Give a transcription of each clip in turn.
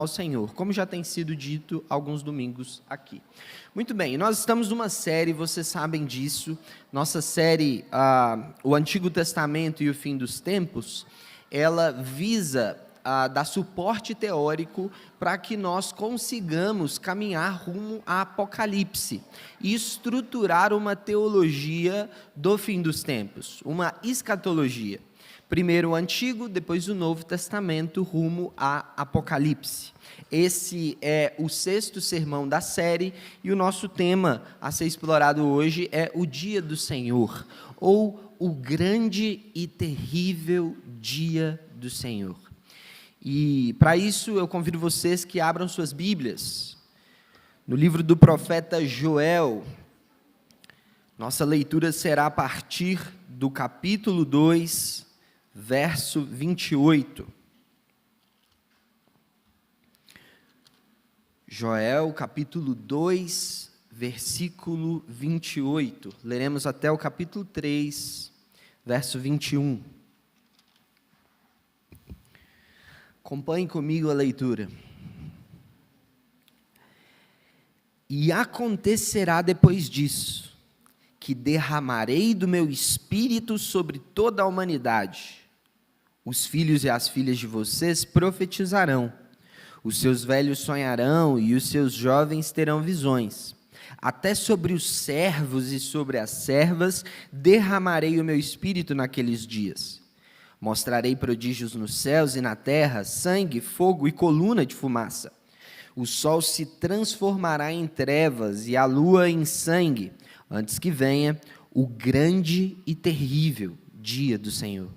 ao Senhor, como já tem sido dito alguns domingos aqui. Muito bem, nós estamos numa série, vocês sabem disso, nossa série, o Antigo Testamento e o Fim dos Tempos, ela visa dar suporte teórico para que nós consigamos caminhar rumo a Apocalipse e estruturar uma teologia do fim dos tempos, uma escatologia. Primeiro o Antigo, depois o Novo Testamento, rumo a Apocalipse. Esse é o 6º sermão da série e o nosso tema a ser explorado hoje é o Dia do Senhor, ou o grande e terrível Dia do Senhor. E para isso eu convido vocês que abram suas Bíblias. No livro do profeta Joel, nossa leitura será a partir do capítulo 2, verso 28. Joel, capítulo 2, versículo 28. Leremos até o capítulo 3, verso 21. Acompanhe comigo a leitura. E acontecerá depois disso, que derramarei do meu espírito sobre toda a humanidade. Os filhos e as filhas de vocês profetizarão, os seus velhos sonharão e os seus jovens terão visões. Até sobre os servos e sobre as servas derramarei o meu espírito naqueles dias. Mostrarei prodígios nos céus e na terra, sangue, fogo e coluna de fumaça. O sol se transformará em trevas e a lua em sangue, antes que venha o grande e terrível dia do Senhor.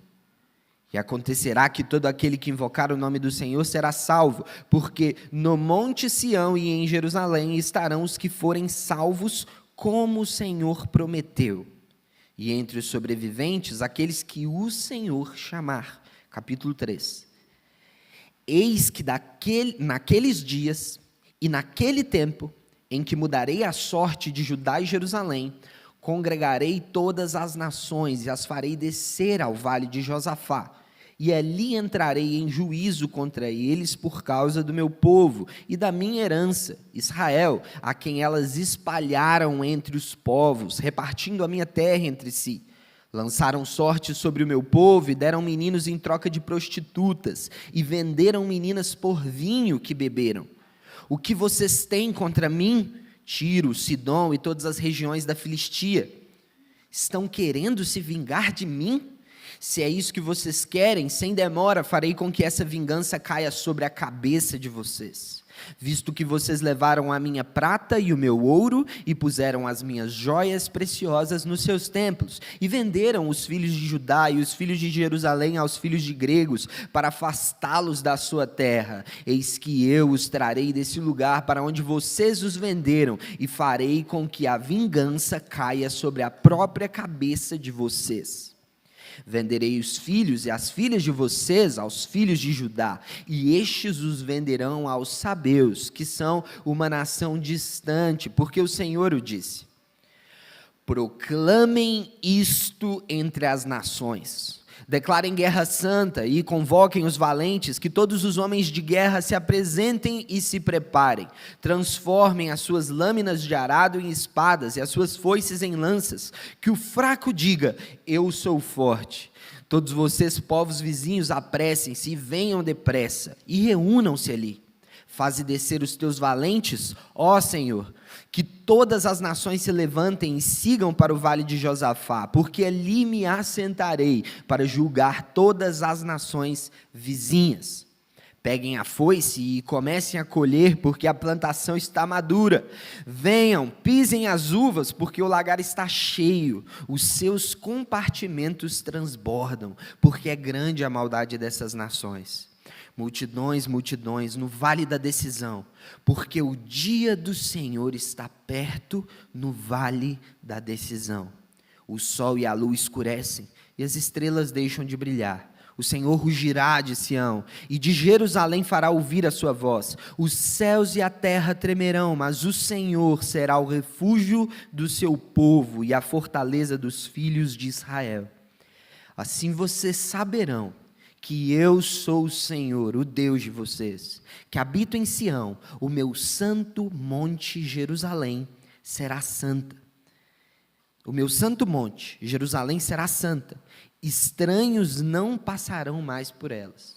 E acontecerá que todo aquele que invocar o nome do Senhor será salvo, porque no monte Sião e em Jerusalém estarão os que forem salvos, como o Senhor prometeu. E entre os sobreviventes, aqueles que o Senhor chamar. Capítulo 3. Eis que naqueles dias e naquele tempo, em que mudarei a sorte de Judá e Jerusalém, congregarei todas as nações e as farei descer ao vale de Josafá. E ali entrarei em juízo contra eles por causa do meu povo e da minha herança, Israel, a quem elas espalharam entre os povos, repartindo a minha terra entre si. Lançaram sorte sobre o meu povo e deram meninos em troca de prostitutas, e venderam meninas por vinho que beberam. O que vocês têm contra mim, Tiro, Sidom e todas as regiões da Filistia? Estão querendo se vingar de mim? Se é isso que vocês querem, sem demora farei com que essa vingança caia sobre a cabeça de vocês. Visto que vocês levaram a minha prata e o meu ouro, e puseram as minhas joias preciosas nos seus templos, e venderam os filhos de Judá e os filhos de Jerusalém aos filhos de gregos, para afastá-los da sua terra. Eis que eu os trarei desse lugar para onde vocês os venderam, e farei com que a vingança caia sobre a própria cabeça de vocês. Venderei os filhos e as filhas de vocês aos filhos de Judá, e estes os venderão aos sabeus, que são uma nação distante, porque o Senhor o disse. Proclamem isto entre as nações. Declarem guerra santa e convoquem os valentes, que todos os homens de guerra se apresentem e se preparem. Transformem as suas lâminas de arado em espadas e as suas foices em lanças. Que o fraco diga, eu sou forte. Todos vocês, povos vizinhos, apressem-se e venham depressa e reúnam-se ali. Faze descer os teus valentes, ó Senhor, que todas as nações se levantem e sigam para o vale de Josafá, porque ali me assentarei para julgar todas as nações vizinhas. Peguem a foice e comecem a colher, porque a plantação está madura. Venham, pisem as uvas, porque o lagar está cheio, os seus compartimentos transbordam, porque é grande a maldade dessas nações. Multidões, multidões, no vale da decisão, porque o dia do Senhor está perto no vale da decisão. O sol e a lua escurecem, e as estrelas deixam de brilhar. O Senhor rugirá de Sião, e de Jerusalém fará ouvir a sua voz. Os céus e a terra tremerão, mas o Senhor será o refúgio do seu povo e a fortaleza dos filhos de Israel. Assim vocês saberão que eu sou o Senhor, o Deus de vocês, que habito em Sião, o meu santo monte Jerusalém será santa. O meu santo monte, Jerusalém, será santa. Estranhos não passarão mais por elas.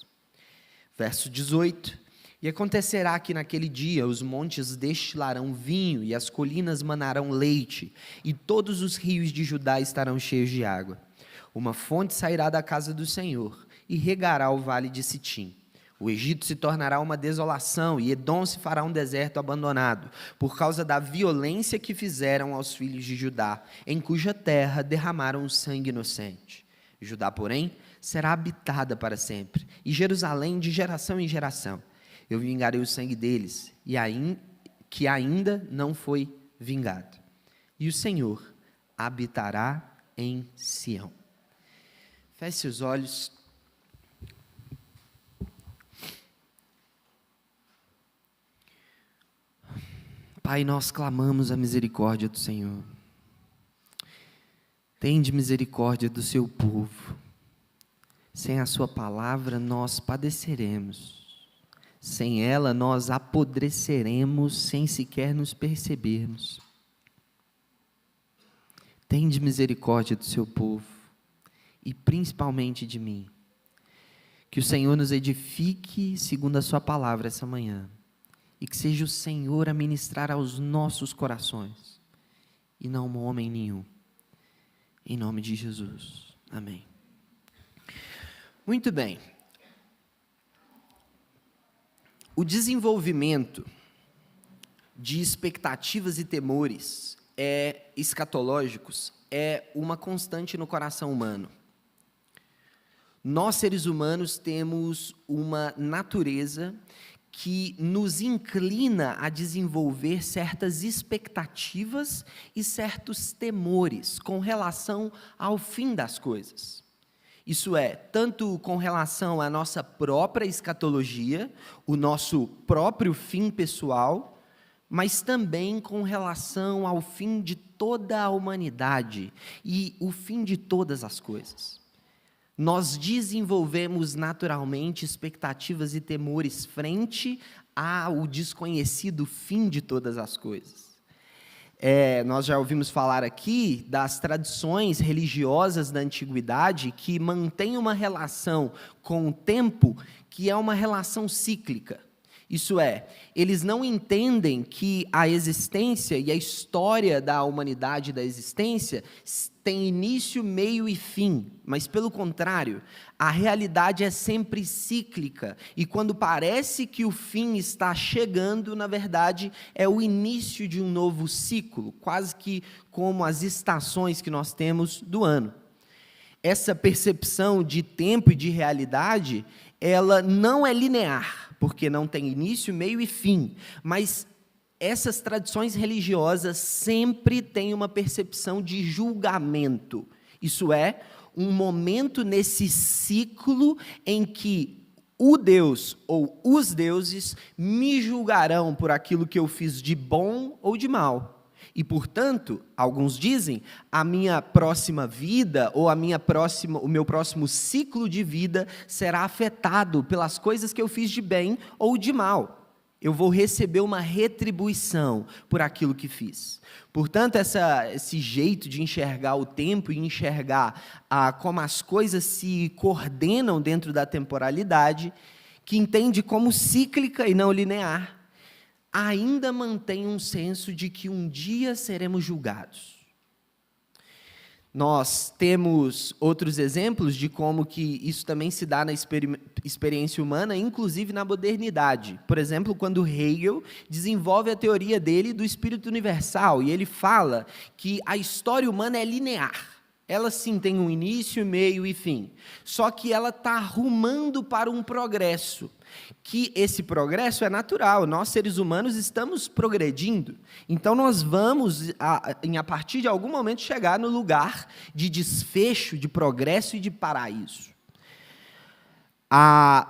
Verso 18. E acontecerá que naquele dia os montes destilarão vinho e as colinas manarão leite, e todos os rios de Judá estarão cheios de água. Uma fonte sairá da casa do Senhor e regará o vale de Sitim. O Egito se tornará uma desolação e Edom se fará um deserto abandonado, por causa da violência que fizeram aos filhos de Judá, em cuja terra derramaram o sangue inocente. Judá, porém, será habitada para sempre, e Jerusalém de geração em geração. Eu vingarei o sangue deles, que ainda não foi vingado. E o Senhor habitará em Sião. Feche seus olhos. Pai, nós clamamos a misericórdia do Senhor. Tende misericórdia do seu povo. Sem a sua palavra nós padeceremos. Sem ela nós apodreceremos sem sequer nos percebermos. Tende misericórdia do seu povo e principalmente de mim. Que o Senhor nos edifique segundo a sua palavra essa manhã. E que seja o Senhor a ministrar aos nossos corações, e não homem nenhum. Em nome de Jesus. Amém. Muito bem. O desenvolvimento de expectativas e temores escatológicos é uma constante no coração humano. Nós, seres humanos, temos uma natureza que nos inclina a desenvolver certas expectativas e certos temores com relação ao fim das coisas. Isso é, tanto com relação à nossa própria escatologia, o nosso próprio fim pessoal, mas também com relação ao fim de toda a humanidade e o fim de todas as coisas. Nós desenvolvemos naturalmente expectativas e temores frente ao desconhecido fim de todas as coisas. Nós já ouvimos falar aqui das tradições religiosas da antiguidade que mantêm uma relação com o tempo que é uma relação cíclica. Isso é, eles não entendem que a existência e a história da humanidade da existência tem início, meio e fim, mas pelo contrário, a realidade é sempre cíclica, e quando parece que o fim está chegando, na verdade, é o início de um novo ciclo, quase que como as estações que nós temos do ano. Essa percepção de tempo e de realidade, ela não é linear, porque não tem início, meio e fim, mas essas tradições religiosas sempre têm uma percepção de julgamento. Isso é, um momento nesse ciclo em que o Deus ou os deuses me julgarão por aquilo que eu fiz de bom ou de mal. E, portanto, alguns dizem, a minha próxima vida ou o meu próximo ciclo de vida será afetado pelas coisas que eu fiz de bem ou de mal. Eu vou receber uma retribuição por aquilo que fiz. Portanto, esse jeito de enxergar o tempo e enxergar como as coisas se coordenam dentro da temporalidade, que entende como cíclica e não linear, ainda mantém um senso de que um dia seremos julgados. Nós temos outros exemplos de como que isso também se dá na experiência humana, inclusive na modernidade. Por exemplo, quando Hegel desenvolve a teoria dele do espírito universal, e ele fala que a história humana é linear. Ela sim tem um início, meio e fim. Só que ela está rumando para um progresso, que esse progresso é natural. Nós, seres humanos, estamos progredindo. Então, nós vamos, a partir de algum momento, chegar no lugar de desfecho, de progresso e de paraíso.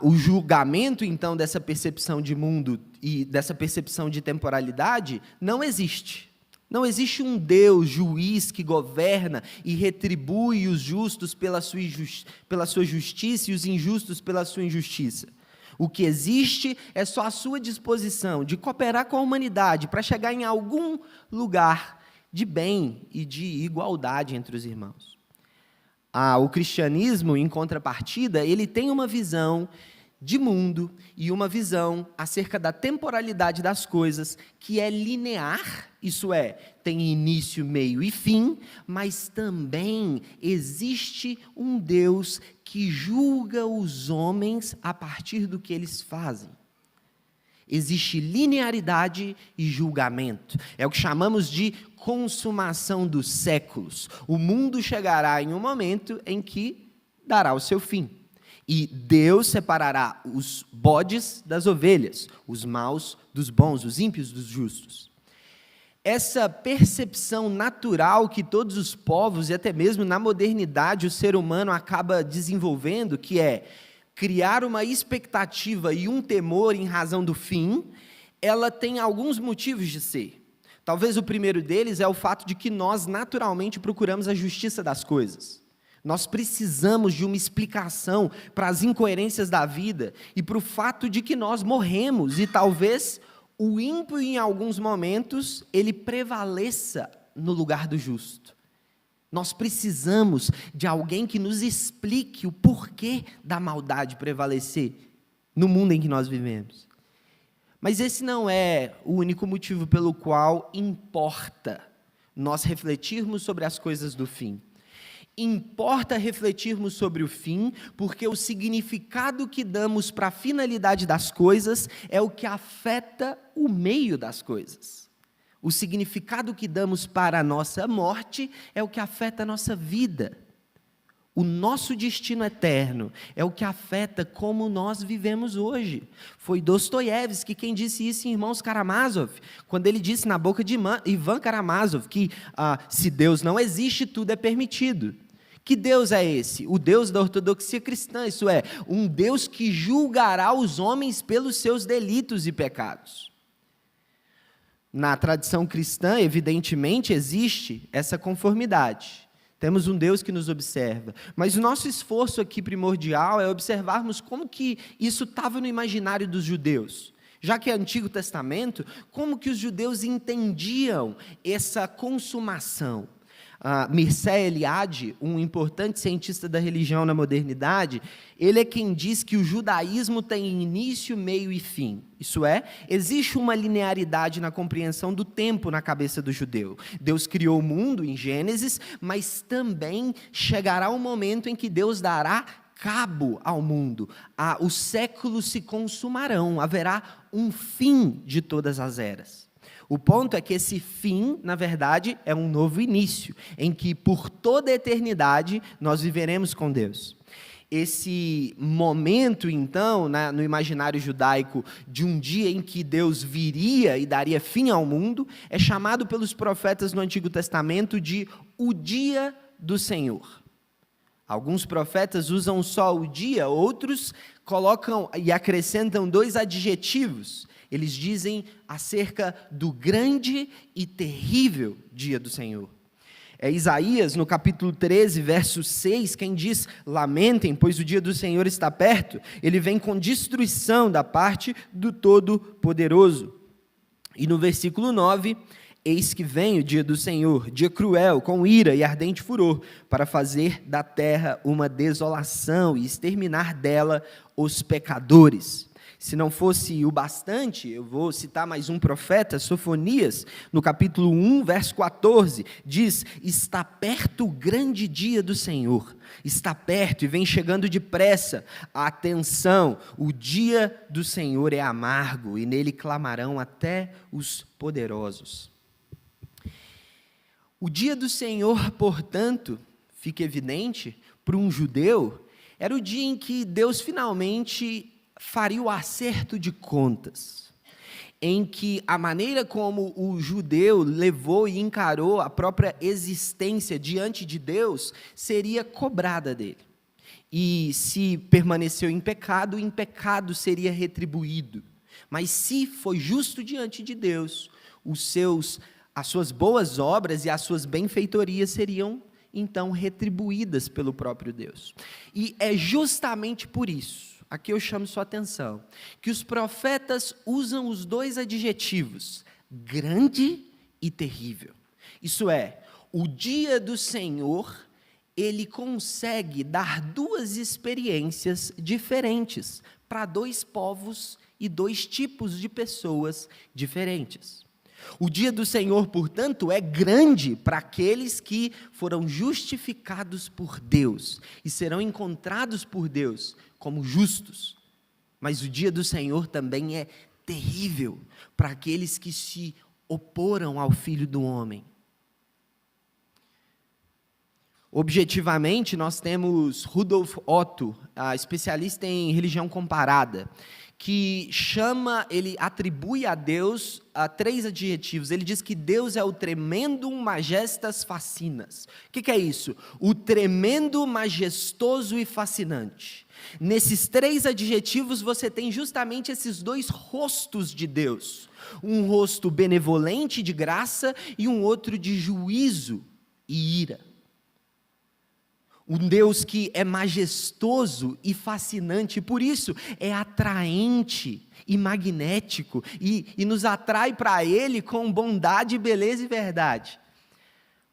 O julgamento, então, dessa percepção de mundo e dessa percepção de temporalidade não existe. Não existe um Deus juiz que governa e retribui os justos pela sua justiça e os injustos pela sua injustiça. O que existe é só a sua disposição de cooperar com a humanidade para chegar em algum lugar de bem e de igualdade entre os irmãos. O cristianismo, em contrapartida, ele tem uma visão de mundo e uma visão acerca da temporalidade das coisas que é linear, isso é, tem início, meio e fim, mas também existe um Deus que julga os homens a partir do que eles fazem. Existe linearidade e julgamento. É o que chamamos de consumação dos séculos. O mundo chegará em um momento em que dará o seu fim. E Deus separará os bodes das ovelhas, os maus dos bons, os ímpios dos justos. Essa percepção natural que todos os povos, e até mesmo na modernidade, o ser humano acaba desenvolvendo, que é criar uma expectativa e um temor em razão do fim, ela tem alguns motivos de ser. Talvez o primeiro deles é o fato de que nós naturalmente procuramos a justiça das coisas. Nós precisamos de uma explicação para as incoerências da vida e para o fato de que nós morremos e talvez o ímpio, em alguns momentos, ele prevaleça no lugar do justo. Nós precisamos de alguém que nos explique o porquê da maldade prevalecer no mundo em que nós vivemos. Mas esse não é o único motivo pelo qual importa nós refletirmos sobre as coisas do fim. Importa refletirmos sobre o fim, porque o significado que damos para a finalidade das coisas é o que afeta o meio das coisas. O significado que damos para a nossa morte é o que afeta a nossa vida. O nosso destino eterno é o que afeta como nós vivemos hoje. Foi Dostoiévski quem disse isso em Irmãos Karamazov, quando ele disse na boca de Ivan Karamazov que se Deus não existe, tudo é permitido. Que Deus é esse? O Deus da ortodoxia cristã, isso é, um Deus que julgará os homens pelos seus delitos e pecados. Na tradição cristã, evidentemente, existe essa conformidade. Temos um Deus que nos observa. Mas o nosso esforço aqui primordial é observarmos como que isso estava no imaginário dos judeus. Já que é Antigo Testamento, como que os judeus entendiam essa consumação? Mircea Eliade, um importante cientista da religião na modernidade, ele é quem diz que o judaísmo tem início, meio e fim. Isso é, existe uma linearidade na compreensão do tempo na cabeça do judeu. Deus criou o mundo em Gênesis, mas também chegará um momento em que Deus dará cabo ao mundo. Os séculos se consumarão, haverá um fim de todas as eras. O ponto é que esse fim, na verdade, é um novo início, em que por toda a eternidade nós viveremos com Deus. Esse momento, então, no imaginário judaico, de um dia em que Deus viria e daria fim ao mundo, é chamado pelos profetas no Antigo Testamento de o dia do Senhor. Alguns profetas usam só o dia, outros colocam e acrescentam 2 adjetivos. Eles dizem acerca do grande e terrível dia do Senhor. É Isaías, no capítulo 13, verso 6, quem diz: lamentem, pois o dia do Senhor está perto. Ele vem com destruição da parte do Todo-Poderoso. E no versículo 9, eis que vem o dia do Senhor, dia cruel, com ira e ardente furor, para fazer da terra uma desolação e exterminar dela os pecadores. Se não fosse o bastante, eu vou citar mais um profeta, Sofonias, no capítulo 1, verso 14, diz: está perto o grande dia do Senhor, está perto e vem chegando depressa. Atenção, o dia do Senhor é amargo e nele clamarão até os poderosos. O dia do Senhor, portanto, fica evidente para um judeu, era o dia em que Deus finalmente faria o acerto de contas, em que a maneira como o judeu levou e encarou a própria existência diante de Deus seria cobrada dele. E se permaneceu em pecado seria retribuído. Mas se foi justo diante de Deus, os seus as suas boas obras e as suas benfeitorias seriam, então, retribuídas pelo próprio Deus. E é justamente por isso, aqui eu chamo sua atenção, que os profetas usam os dois adjetivos, grande e terrível. Isso é, o dia do Senhor, ele consegue dar duas experiências diferentes para dois povos e dois tipos de pessoas diferentes. O dia do Senhor, portanto, é grande para aqueles que foram justificados por Deus e serão encontrados por Deus como justos. Mas o dia do Senhor também é terrível para aqueles que se oporam ao Filho do Homem. Objetivamente, nós temos Rudolf Otto, especialista em religião comparada, que ele atribui a Deus três adjetivos. Ele diz que Deus é o tremendum majestas fascinas. O que é isso? O tremendo, majestoso e fascinante. Nesses três adjetivos você tem justamente esses dois rostos de Deus. Um rosto benevolente de graça e um outro de juízo e ira. Um Deus que é majestoso e fascinante, por isso é atraente e magnético, e nos atrai para Ele com bondade, beleza e verdade.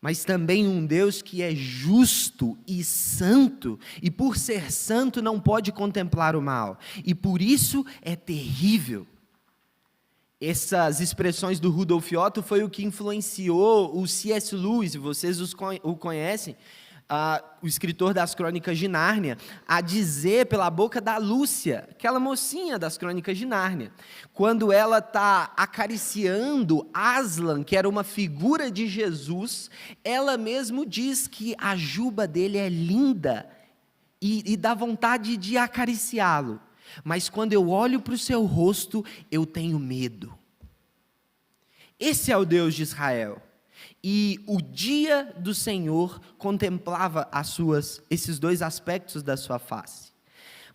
Mas também um Deus que é justo e santo, e por ser santo não pode contemplar o mal, e por isso é terrível. Essas expressões do Rudolf Otto foi o que influenciou o C.S. Lewis, vocês o conhecem, o escritor das Crônicas de Nárnia, a dizer pela boca da Lúcia, aquela mocinha das Crônicas de Nárnia, quando ela está acariciando Aslan, que era uma figura de Jesus, ela mesmo diz que a juba dele é linda e dá vontade de acariciá-lo, mas quando eu olho para o seu rosto, eu tenho medo. Esse é o Deus de Israel. E o dia do Senhor contemplava esses dois aspectos da sua face.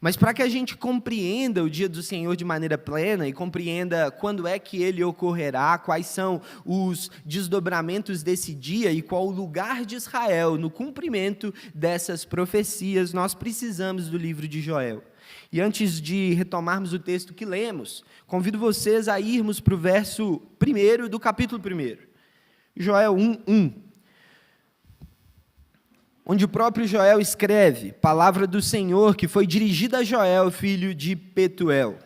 Mas para que a gente compreenda o dia do Senhor de maneira plena e compreenda quando é que ele ocorrerá, quais são os desdobramentos desse dia e qual o lugar de Israel no cumprimento dessas profecias, nós precisamos do livro de Joel. E antes de retomarmos o texto que lemos, convido vocês a irmos para o verso 1 do capítulo 1. Joel 1:1, onde o próprio Joel escreve, palavra do Senhor que foi dirigida a Joel, filho de Petuel.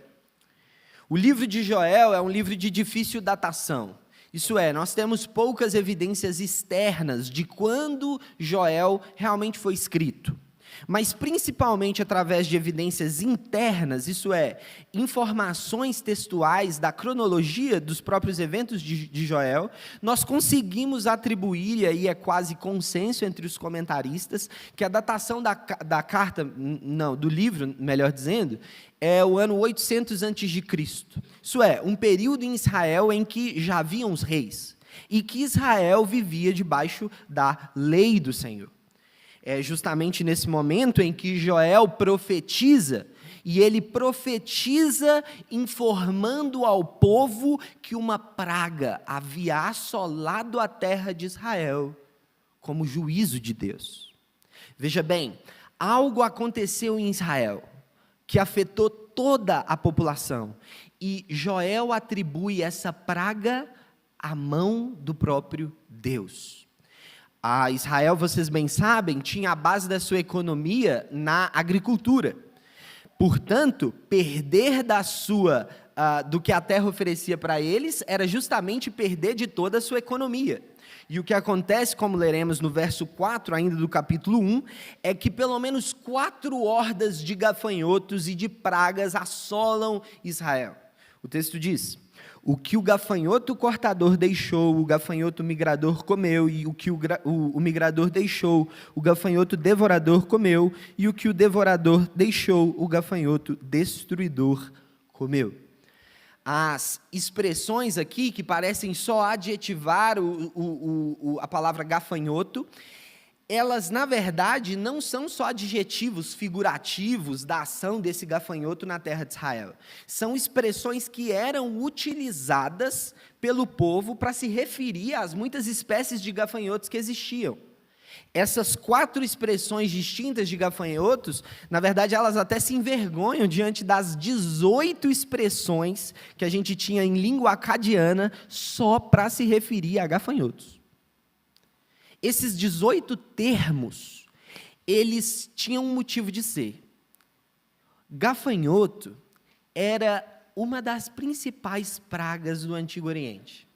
O livro de Joel é um livro de difícil datação. Isso é, nós temos poucas evidências externas de quando Joel realmente foi escrito. Mas principalmente através de evidências internas, isso é, informações textuais da cronologia dos próprios eventos de Joel, nós conseguimos atribuir, e aí é quase consenso entre os comentaristas, que a datação do livro, melhor dizendo, é o ano 800 a.C. Isso é, um período em Israel em que já haviam os reis, e que Israel vivia debaixo da lei do Senhor. É justamente nesse momento em que Joel profetiza, e ele profetiza informando ao povo que uma praga havia assolado a terra de Israel, como juízo de Deus. Veja bem, algo aconteceu em Israel, que afetou toda a população, e Joel atribui essa praga à mão do próprio Deus. Israel, vocês bem sabem, tinha a base da sua economia na agricultura. Portanto, perder do que a terra oferecia para eles era justamente perder de toda a sua economia. E o que acontece, como leremos no verso 4 ainda do capítulo 1, é que pelo menos 4 hordas de gafanhotos e de pragas assolam Israel. O texto diz: o que o gafanhoto cortador deixou, o gafanhoto migrador comeu, e o que o migrador deixou, o gafanhoto devorador comeu, e o que o devorador deixou, o gafanhoto destruidor comeu. As expressões aqui, que parecem só adjetivar a palavra gafanhoto, elas, na verdade, não são só adjetivos figurativos da ação desse gafanhoto na terra de Israel. São expressões que eram utilizadas pelo povo para se referir às muitas espécies de gafanhotos que existiam. Essas 4 expressões distintas de gafanhotos, na verdade, elas até se envergonham diante das 18 expressões que a gente tinha em língua acadiana só para se referir a gafanhotos. Esses 18 termos, eles tinham um motivo de ser. Gafanhoto era uma das principais pragas do Antigo Oriente.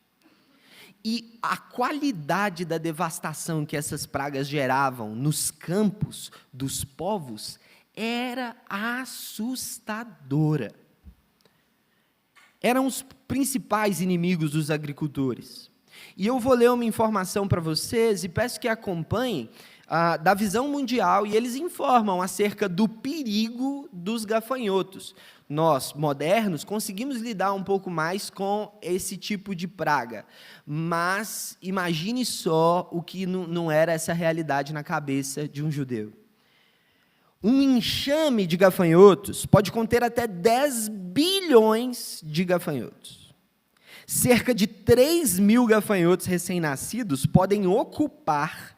E a qualidade da devastação que essas pragas geravam nos campos dos povos era assustadora. Eram os principais inimigos dos agricultores. E eu vou ler uma informação para vocês e peço que acompanhem da visão mundial, e eles informam acerca do perigo dos gafanhotos. Nós, modernos, conseguimos lidar um pouco mais com esse tipo de praga, mas imagine só o que não era essa realidade na cabeça de um judeu. Um enxame de gafanhotos pode conter até 10 bilhões de gafanhotos. Cerca de 3.000 gafanhotos recém-nascidos podem ocupar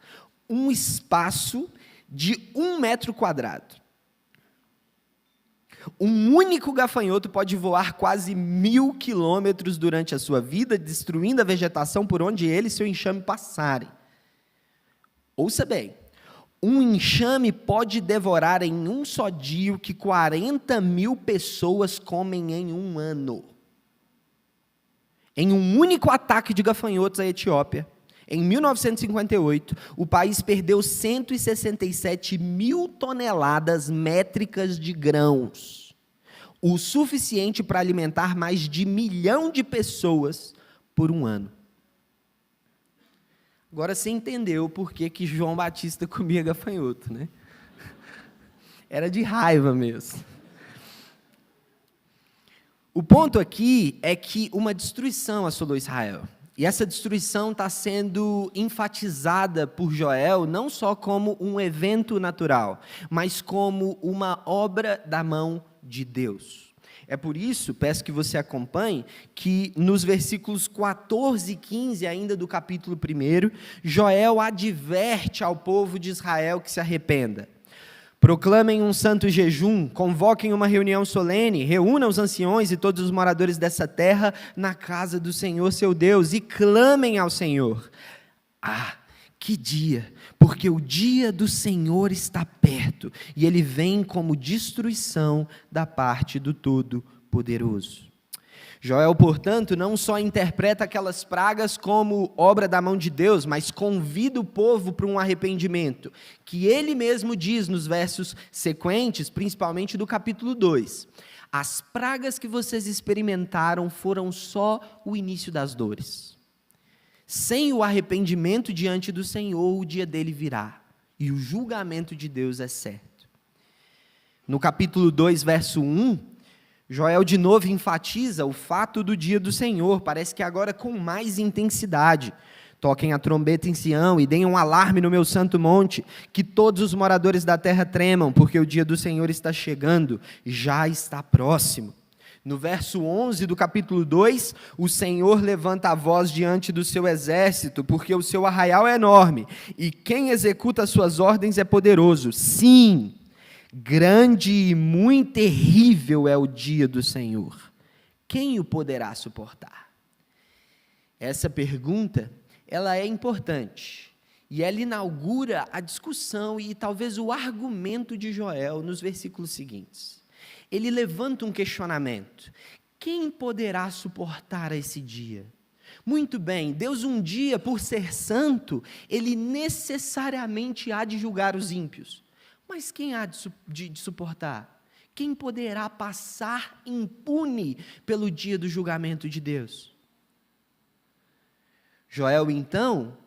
um espaço de 1 metro quadrado. Um único gafanhoto pode voar quase 1.000 quilômetros durante a sua vida, destruindo a vegetação por onde ele e seu enxame passarem. Ouça bem, um enxame pode devorar em um só dia o que 40.000 pessoas comem em um ano. Em um único ataque de gafanhotos à Etiópia, em 1958, o país perdeu 167.000 toneladas métricas de grãos, o suficiente para alimentar mais de 1 milhão de pessoas por um ano. Agora você entendeu por que João Batista comia gafanhoto, né? Era de raiva mesmo. O ponto aqui é que uma destruição assolou Israel. E essa destruição está sendo enfatizada por Joel não só como um evento natural, mas como uma obra da mão de Deus. É por isso, peço que você acompanhe, que nos versículos 14 e 15 ainda do capítulo 1, Joel adverte ao povo de Israel que se arrependa. Proclamem um santo jejum, convoquem uma reunião solene, reúnam os anciões e todos os moradores dessa terra na casa do Senhor seu Deus e clamem ao Senhor. Ah, que dia! Porque o dia do Senhor está perto e ele vem como destruição da parte do Todo-Poderoso. Joel, portanto, não só interpreta aquelas pragas como obra da mão de Deus, mas convida o povo para um arrependimento, que ele mesmo diz nos versos sequentes, principalmente do capítulo 2. As pragas que vocês experimentaram foram só o início das dores. Sem o arrependimento diante do Senhor, o dia dele virá, e o julgamento de Deus é certo. No capítulo 2, verso 1, Joel de novo enfatiza o fato do dia do Senhor, parece que agora com mais intensidade. Toquem a trombeta em Sião e deem um alarme no meu santo monte, que todos os moradores da terra tremam, porque o dia do Senhor está chegando, já está próximo. No verso 11 do capítulo 2, o Senhor levanta a voz diante do seu exército, porque o seu arraial é enorme, e quem executa as suas ordens é poderoso. Sim, grande e muito terrível é o dia do Senhor. Quem o poderá suportar? Essa pergunta, ela é importante. E ela inaugura a discussão e talvez o argumento de Joel nos versículos seguintes. Ele levanta um questionamento. Quem poderá suportar esse dia? Muito bem, Deus um dia, por ser santo, ele necessariamente há de julgar os ímpios. Mas quem há de suportar? Quem poderá passar impune pelo dia do julgamento de Deus? Joel, então,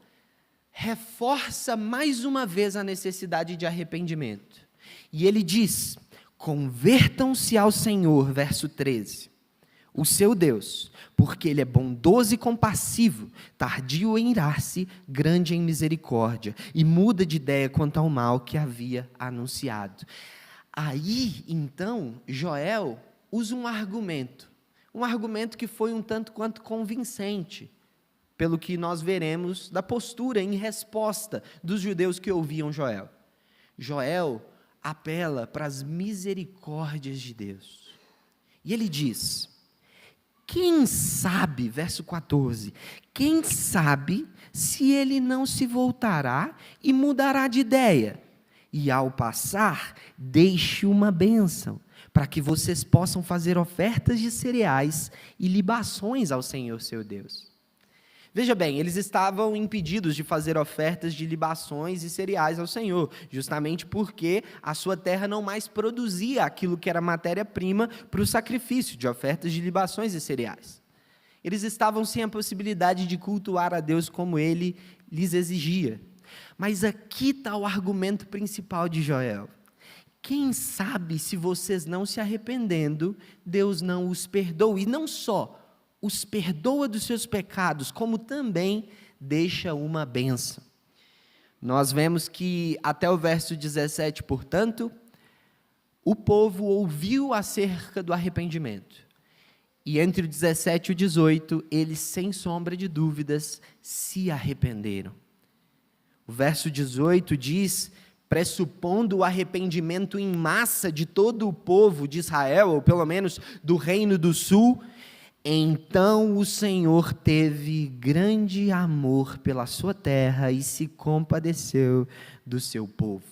reforça mais uma vez a necessidade de arrependimento. E ele diz, convertam-se ao Senhor, verso 13. o seu Deus, porque Ele é bondoso e compassivo, tardio em irar-se, grande em misericórdia, e muda de ideia quanto ao mal que havia anunciado. Aí, então, Joel usa um argumento que foi um tanto quanto convincente, pelo que nós veremos da postura em resposta dos judeus que ouviam Joel. Joel apela para as misericórdias de Deus. E ele diz: quem sabe, verso 14, quem sabe se ele não se voltará e mudará de ideia, e ao passar, deixe uma bênção, para que vocês possam fazer ofertas de cereais e libações ao Senhor seu Deus. Veja bem, eles estavam impedidos de fazer ofertas de libações e cereais ao Senhor, justamente porque a sua terra não mais produzia aquilo que era matéria-prima para o sacrifício de ofertas de libações e cereais. Eles estavam sem a possibilidade de cultuar a Deus como Ele lhes exigia. Mas aqui está o argumento principal de Joel. Quem sabe se vocês não se arrependendo, Deus não os perdoa, e não só os perdoa dos seus pecados, como também deixa uma bênção. Nós vemos que até o verso 17, portanto, o povo ouviu acerca do arrependimento. E entre o 17 e o 18, eles, sem sombra de dúvidas, se arrependeram. O verso 18 diz: pressupondo o arrependimento em massa de todo o povo de Israel, ou pelo menos do reino do sul, então o Senhor teve grande amor pela sua terra e se compadeceu do seu povo.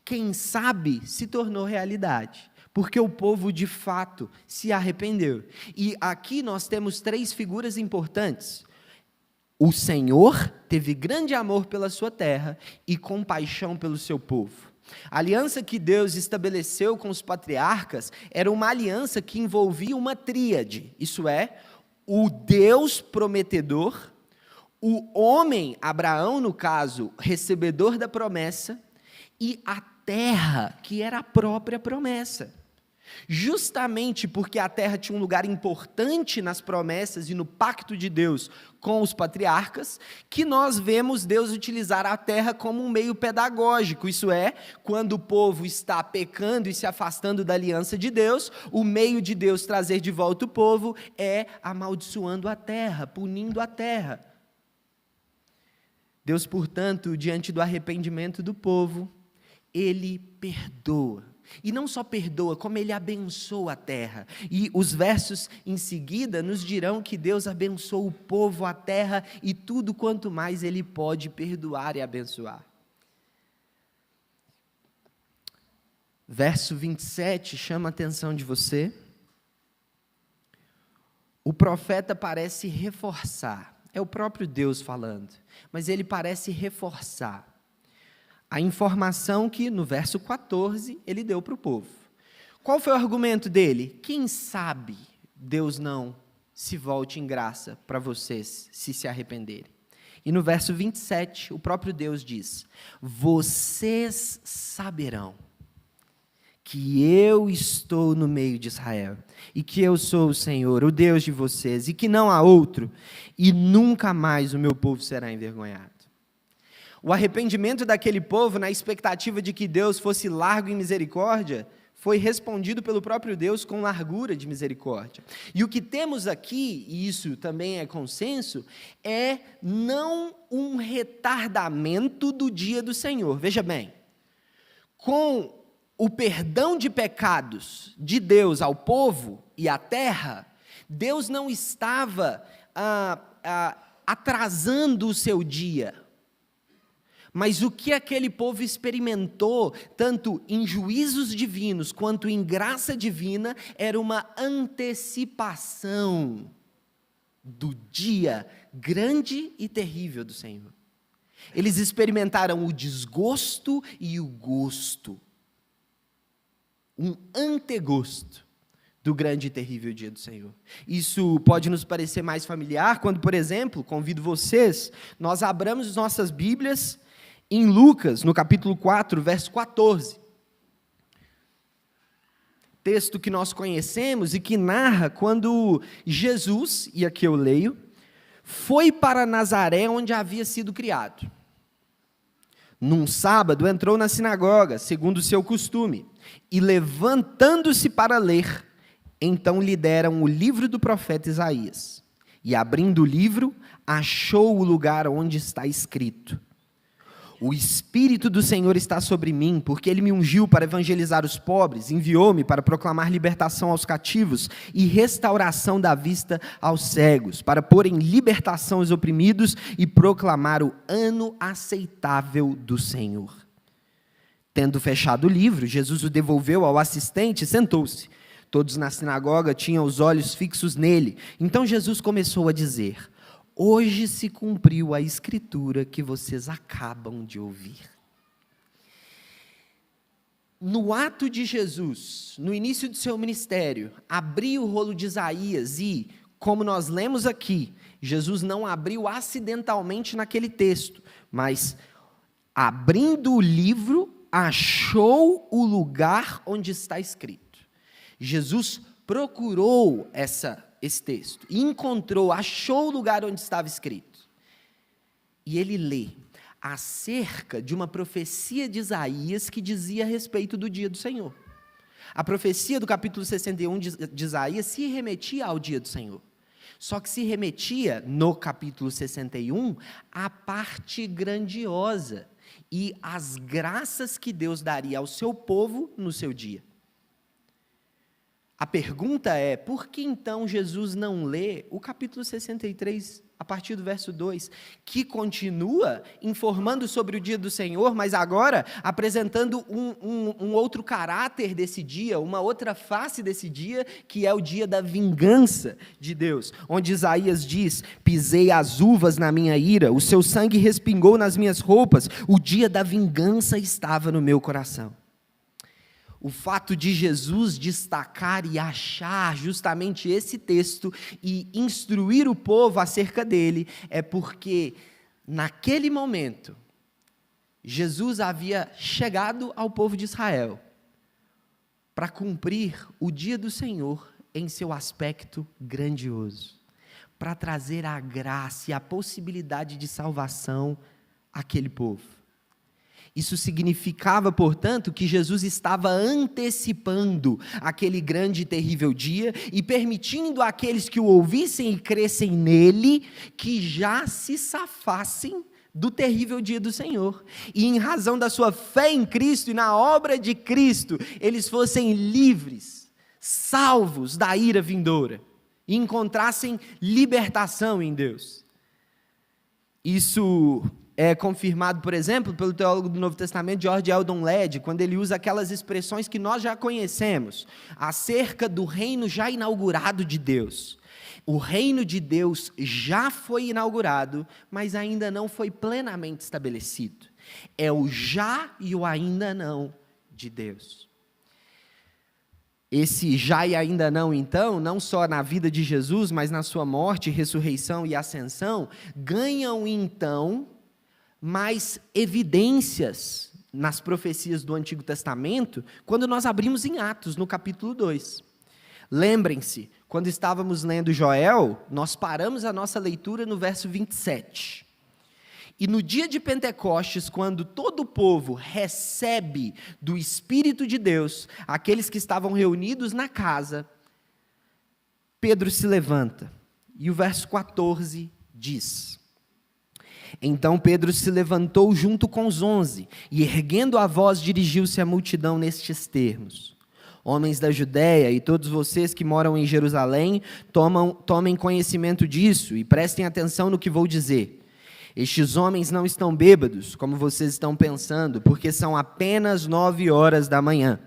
Quem sabe se tornou realidade, porque o povo de fato se arrependeu. E aqui nós temos três figuras importantes. O Senhor teve grande amor pela sua terra e compaixão pelo seu povo. A aliança que Deus estabeleceu com os patriarcas era uma aliança que envolvia uma tríade, isso é, o Deus prometedor, o homem, Abraão no caso, recebedor da promessa, e a terra, que era a própria promessa. Justamente porque a terra tinha um lugar importante nas promessas e no pacto de Deus com os patriarcas, que nós vemos Deus utilizar a terra como um meio pedagógico, isso é, quando o povo está pecando e se afastando da aliança de Deus, o meio de Deus trazer de volta o povo é amaldiçoando a terra, punindo a terra. Deus, portanto, diante do arrependimento do povo, Ele perdoa. E não só perdoa, como Ele abençoa a terra. E os versos em seguida nos dirão que Deus abençoa o povo, a terra e tudo quanto mais Ele pode perdoar e abençoar. Verso 27 chama a atenção de você. O profeta parece reforçar, é o próprio Deus falando, mas ele parece reforçar a informação que, no verso 14, ele deu para o povo. Qual foi o argumento dele? Quem sabe Deus não se volte em graça para vocês, se arrependerem. E no verso 27, o próprio Deus diz: vocês saberão que eu estou no meio de Israel, e que eu sou o Senhor, o Deus de vocês, e que não há outro, e nunca mais o meu povo será envergonhado. O arrependimento daquele povo, na expectativa de que Deus fosse largo em misericórdia, foi respondido pelo próprio Deus com largura de misericórdia. E o que temos aqui, e isso também é consenso, é não um retardamento do dia do Senhor. Veja bem, com o perdão de pecados de Deus ao povo e à terra, Deus não estava atrasando o seu dia. Mas o que aquele povo experimentou, tanto em juízos divinos quanto em graça divina, era uma antecipação do dia grande e terrível do Senhor. Eles experimentaram o desgosto e o gosto, um antegosto do grande e terrível dia do Senhor. Isso pode nos parecer mais familiar quando, por exemplo, convido vocês, nós abramos nossas Bíblias em Lucas, no capítulo 4, verso 14. texto que nós conhecemos e que narra quando Jesus, e aqui eu leio, foi para Nazaré, onde havia sido criado. Num sábado, entrou na sinagoga, segundo o seu costume, e levantando-se para ler, então lhe deram o livro do profeta Isaías. E abrindo o livro, achou o lugar onde está escrito: o Espírito do Senhor está sobre mim, porque Ele me ungiu para evangelizar os pobres, enviou-me para proclamar libertação aos cativos e restauração da vista aos cegos, para pôr em libertação os oprimidos e proclamar o ano aceitável do Senhor. Tendo fechado o livro, Jesus o devolveu ao assistente e sentou-se. Todos na sinagoga tinham os olhos fixos nele. Então Jesus começou a dizer: hoje se cumpriu a escritura que vocês acabam de ouvir. No ato de Jesus, no início do seu ministério, abriu o rolo de Isaías e, como nós lemos aqui, Jesus não abriu acidentalmente naquele texto, mas abrindo o livro, achou o lugar onde está escrito. Jesus procurou esse texto, e encontrou, achou o lugar onde estava escrito. E ele lê acerca de uma profecia de Isaías que dizia a respeito do dia do Senhor. A profecia do capítulo 61 de Isaías se remetia ao dia do Senhor. Só que se remetia, no capítulo 61, à parte grandiosa e às graças que Deus daria ao seu povo no seu dia. A pergunta é, por que então Jesus não lê o capítulo 63, a partir do verso 2, que continua informando sobre o dia do Senhor, mas agora apresentando um outro caráter desse dia, uma outra face desse dia, que é o dia da vingança de Deus, onde Isaías diz: pisei as uvas na minha ira, o seu sangue respingou nas minhas roupas, o dia da vingança estava no meu coração. O fato de Jesus destacar e achar justamente esse texto e instruir o povo acerca dele é porque, naquele momento, Jesus havia chegado ao povo de Israel para cumprir o dia do Senhor em seu aspecto grandioso, para trazer a graça e a possibilidade de salvação àquele povo. Isso significava, portanto, que Jesus estava antecipando aquele grande e terrível dia e permitindo àqueles que o ouvissem e crescem nele que já se safassem do terrível dia do Senhor. E em razão da sua fé em Cristo e na obra de Cristo, eles fossem livres, salvos da ira vindoura e encontrassem libertação em Deus. Isso é confirmado, por exemplo, pelo teólogo do Novo Testamento, George Eldon Ladd, quando ele usa aquelas expressões que nós já conhecemos, acerca do reino já inaugurado de Deus. O reino de Deus já foi inaugurado, mas ainda não foi plenamente estabelecido. É o já e o ainda não de Deus. Esse já e ainda não, então, não só na vida de Jesus, mas na sua morte, ressurreição e ascensão, ganham, então, mais evidências nas profecias do Antigo Testamento, quando nós abrimos em Atos, no capítulo 2. Lembrem-se, quando estávamos lendo Joel, nós paramos a nossa leitura no verso 27. E no dia de Pentecostes, quando todo o povo recebe do Espírito de Deus, aqueles que estavam reunidos na casa, Pedro se levanta, e o verso 14 diz: então Pedro se levantou junto com os 11, e erguendo a voz dirigiu-se à multidão nestes termos: homens da Judéia e todos vocês que moram em Jerusalém, tomem conhecimento disso e prestem atenção no que vou dizer. Estes homens não estão bêbados, como vocês estão pensando, porque são apenas 9 horas da manhã.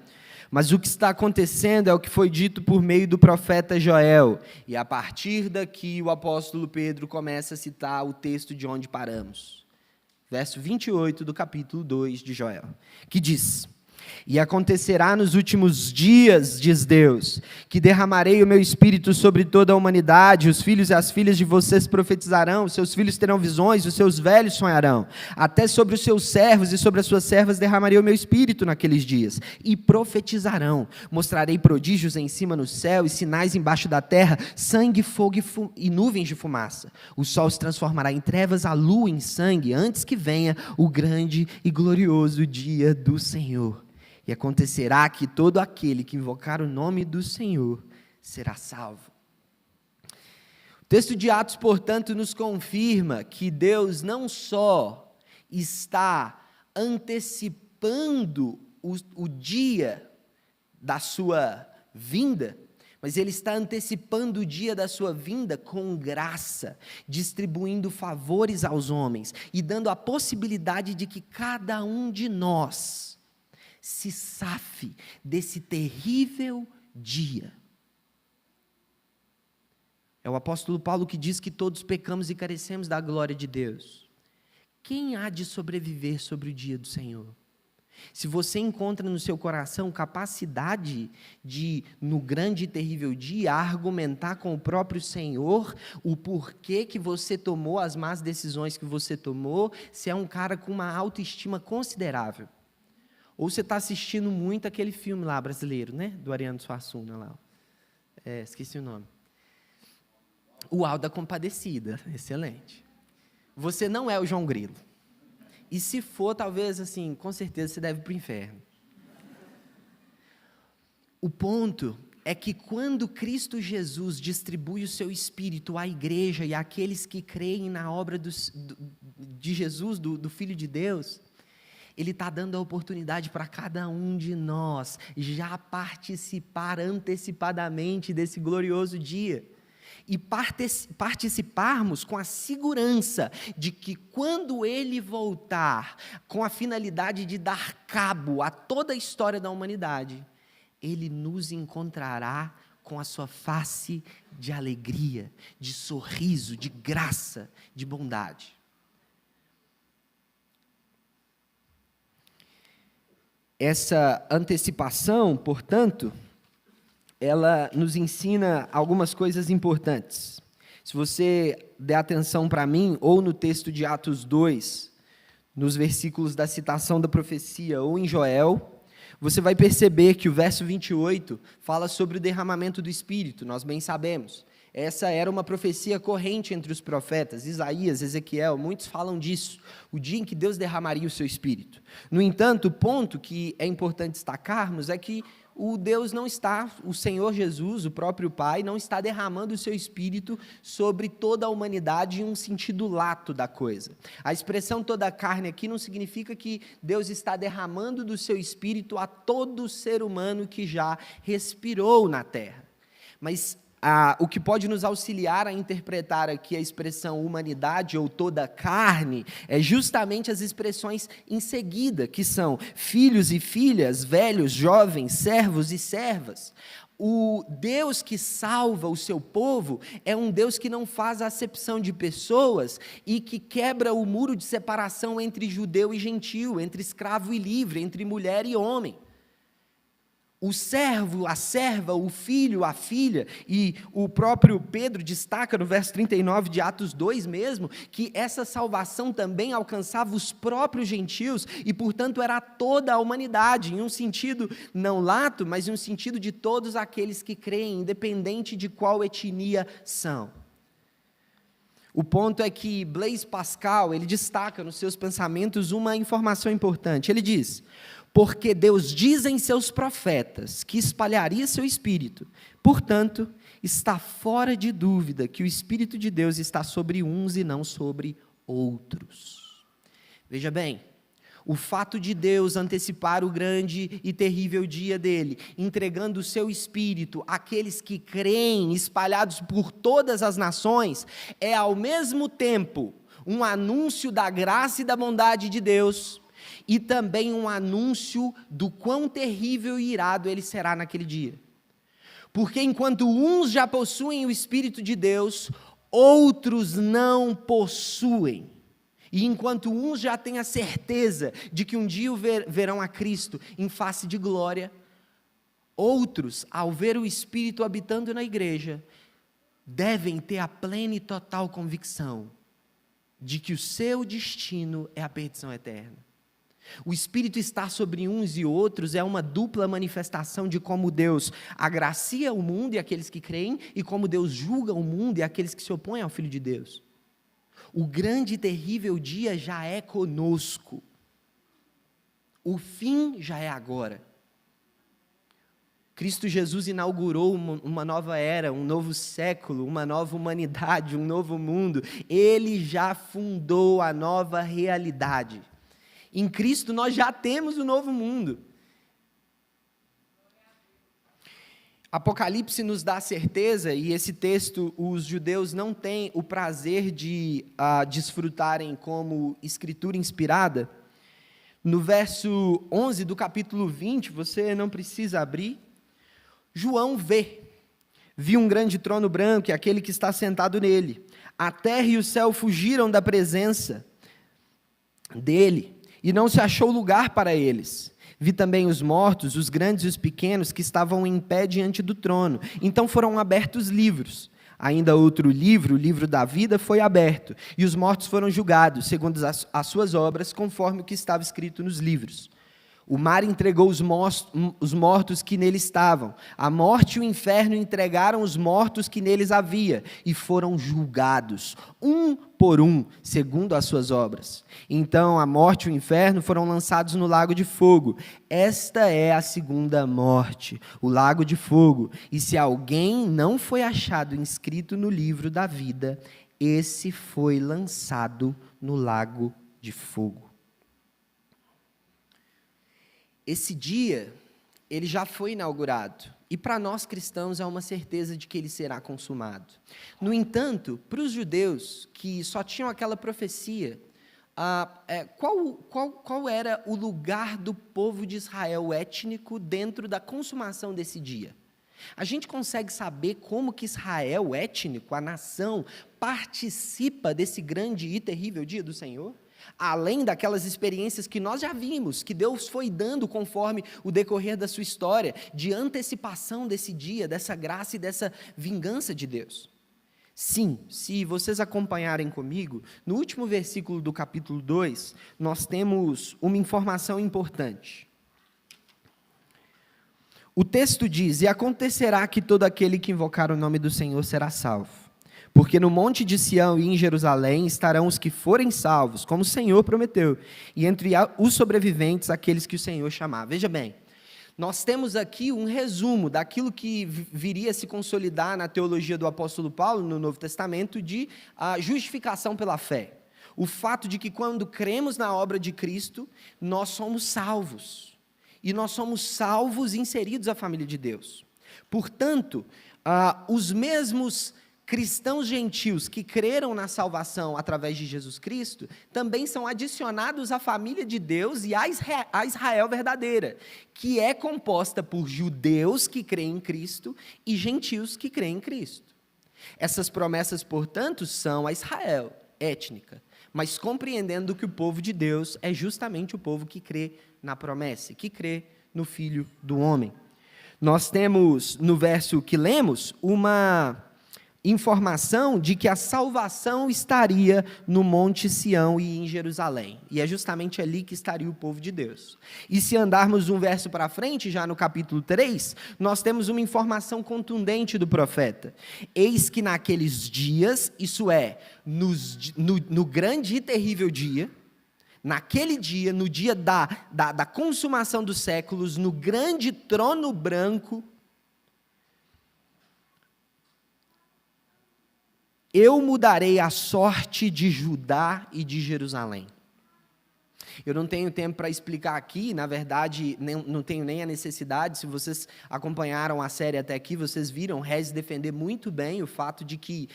Mas o que está acontecendo é o que foi dito por meio do profeta Joel. E a partir daqui o apóstolo Pedro começa a citar o texto de onde paramos. Verso 28 do capítulo 2 de Joel, que diz: E acontecerá nos últimos dias, diz Deus, que derramarei o meu espírito sobre toda a humanidade, os filhos e as filhas de vocês profetizarão, os seus filhos terão visões, os seus velhos sonharão. Até sobre os seus servos e sobre as suas servas derramarei o meu espírito naqueles dias, e profetizarão. Mostrarei prodígios em cima no céu e sinais embaixo da terra, sangue, fogo e nuvens de fumaça. O sol se transformará em trevas, a lua em sangue, antes que venha o grande e glorioso dia do Senhor. E acontecerá que todo aquele que invocar o nome do Senhor será salvo. O texto de Atos, portanto, nos confirma que Deus não só está antecipando o dia da sua vinda, mas Ele está antecipando o dia da sua vinda com graça, distribuindo favores aos homens e dando a possibilidade de que cada um de nós se safe desse terrível dia. É o apóstolo Paulo que diz que todos pecamos e carecemos da glória de Deus. Quem há de sobreviver sobre o dia do Senhor? Se você encontra no seu coração capacidade de, no grande e terrível dia, argumentar com o próprio Senhor o porquê que você tomou as más decisões que você tomou, se é um cara com uma autoestima considerável. Ou você está assistindo muito aquele filme lá brasileiro, né? Do Ariano Suassuna lá. Esqueci o nome. O Auto da Compadecida. Excelente. Você não é o João Grilo. E se for, talvez, assim, com certeza você deve ir para o inferno. O ponto é que quando Cristo Jesus distribui o seu Espírito à igreja e àqueles que creem na obra de Jesus, do Filho de Deus, Ele está dando a oportunidade para cada um de nós já participar antecipadamente desse glorioso dia. E participarmos com a segurança de que quando Ele voltar, com a finalidade de dar cabo a toda a história da humanidade, Ele nos encontrará com a sua face de alegria, de sorriso, de graça, de bondade. Essa antecipação, portanto, ela nos ensina algumas coisas importantes. Se você der atenção para mim, ou no texto de Atos 2, nos versículos da citação da profecia, ou em Joel, você vai perceber que o verso 28 fala sobre o derramamento do Espírito, nós bem sabemos. Essa era uma profecia corrente entre os profetas, Isaías, Ezequiel, muitos falam disso, o dia em que Deus derramaria o seu Espírito. No entanto, o ponto que é importante destacarmos é que o Senhor Jesus, o próprio Pai, não está derramando o seu Espírito sobre toda a humanidade em um sentido lato da coisa. A expressão toda a carne aqui não significa que Deus está derramando do seu Espírito a todo ser humano que já respirou na terra. Mas o que pode nos auxiliar a interpretar aqui a expressão humanidade ou toda carne é justamente as expressões em seguida, que são filhos e filhas, velhos, jovens, servos e servas. O Deus que salva o seu povo é um Deus que não faz acepção de pessoas e que quebra o muro de separação entre judeu e gentil, entre escravo e livre, entre mulher e homem. O servo, a serva, o filho, a filha, e o próprio Pedro destaca no verso 39 de Atos 2 mesmo, que essa salvação também alcançava os próprios gentios e, portanto, era toda a humanidade, em um sentido não lato, mas em um sentido de todos aqueles que creem, independente de qual etnia são. O ponto é que Blaise Pascal, ele destaca nos seus pensamentos uma informação importante. Ele diz: porque Deus diz em seus profetas que espalharia seu Espírito, portanto, está fora de dúvida que o Espírito de Deus está sobre uns e não sobre outros. Veja bem, o fato de Deus antecipar o grande e terrível dia dele, entregando o seu Espírito àqueles que creem, espalhados por todas as nações, é ao mesmo tempo um anúncio da graça e da bondade de Deus, e também um anúncio do quão terrível e irado ele será naquele dia. Porque enquanto uns já possuem o Espírito de Deus, outros não possuem. E enquanto uns já têm a certeza de que um dia verão a Cristo em face de glória, outros, ao ver o Espírito habitando na igreja, devem ter a plena e total convicção de que o seu destino é a perdição eterna. O Espírito estar sobre uns e outros é uma dupla manifestação de como Deus agracia o mundo e aqueles que creem, e como Deus julga o mundo e aqueles que se opõem ao Filho de Deus. O grande e terrível dia já é conosco. O fim já é agora. Cristo Jesus inaugurou uma nova era, um novo século, uma nova humanidade, um novo mundo. Ele já fundou a nova realidade. Em Cristo nós já temos o novo mundo. Apocalipse nos dá certeza, e esse texto os judeus não têm o prazer de desfrutarem como escritura inspirada. No verso 11 do capítulo 20, você não precisa abrir, João viu um grande trono branco e aquele que está sentado nele. A terra e o céu fugiram da presença dele, e não se achou lugar para eles. Vi também os mortos, os grandes e os pequenos, que estavam em pé diante do trono. Então foram abertos livros. Ainda outro livro, o livro da vida, foi aberto, e os mortos foram julgados, segundo as suas obras, conforme o que estava escrito nos livros. O mar entregou os mortos que nele estavam. A morte e o inferno entregaram os mortos que neles havia, e foram julgados, um por um, segundo as suas obras. Então a morte e o inferno foram lançados no lago de fogo. Esta é a segunda morte, o lago de fogo. E se alguém não foi achado inscrito no livro da vida, esse foi lançado no lago de fogo. Esse dia, ele já foi inaugurado, e para nós cristãos é uma certeza de que ele será consumado. No entanto, para os judeus que só tinham aquela profecia, qual era o lugar do povo de Israel étnico dentro da consumação desse dia? A gente consegue saber como que Israel étnico, a nação, participa desse grande e terrível dia do Senhor? Além daquelas experiências que nós já vimos, que Deus foi dando conforme o decorrer da sua história, de antecipação desse dia, dessa graça e dessa vingança de Deus. Sim, se vocês acompanharem comigo, no último versículo do capítulo 2, nós temos uma informação importante. O texto diz: e acontecerá que todo aquele que invocar o nome do Senhor será salvo. Porque no monte de Sião e em Jerusalém estarão os que forem salvos, como o Senhor prometeu, e entre os sobreviventes, aqueles que o Senhor chamar. Veja bem, nós temos aqui um resumo daquilo que viria a se consolidar na teologia do apóstolo Paulo, no Novo Testamento, de justificação pela fé. O fato de que quando cremos na obra de Cristo, nós somos salvos. E nós somos salvos inseridos à família de Deus. Portanto, os mesmos cristãos gentios que creram na salvação através de Jesus Cristo, também são adicionados à família de Deus e à Israel verdadeira, que é composta por judeus que creem em Cristo e gentios que creem em Cristo. Essas promessas, portanto, são a Israel étnica, mas compreendendo que o povo de Deus é justamente o povo que crê na promessa, que crê no Filho do Homem. Nós temos, no verso que lemos, uma informação de que a salvação estaria no Monte Sião e em Jerusalém. E é justamente ali que estaria o povo de Deus. E se andarmos um verso para frente, já no capítulo 3, nós temos uma informação contundente do profeta. Eis que naqueles dias, isso é, no grande e terrível dia, naquele dia, no dia da consumação dos séculos, no grande trono branco, eu mudarei a sorte de Judá e de Jerusalém. Eu não tenho tempo para explicar aqui, na verdade, não tenho nem a necessidade. Se vocês acompanharam a série até aqui, vocês viram Rez defender muito bem o fato de que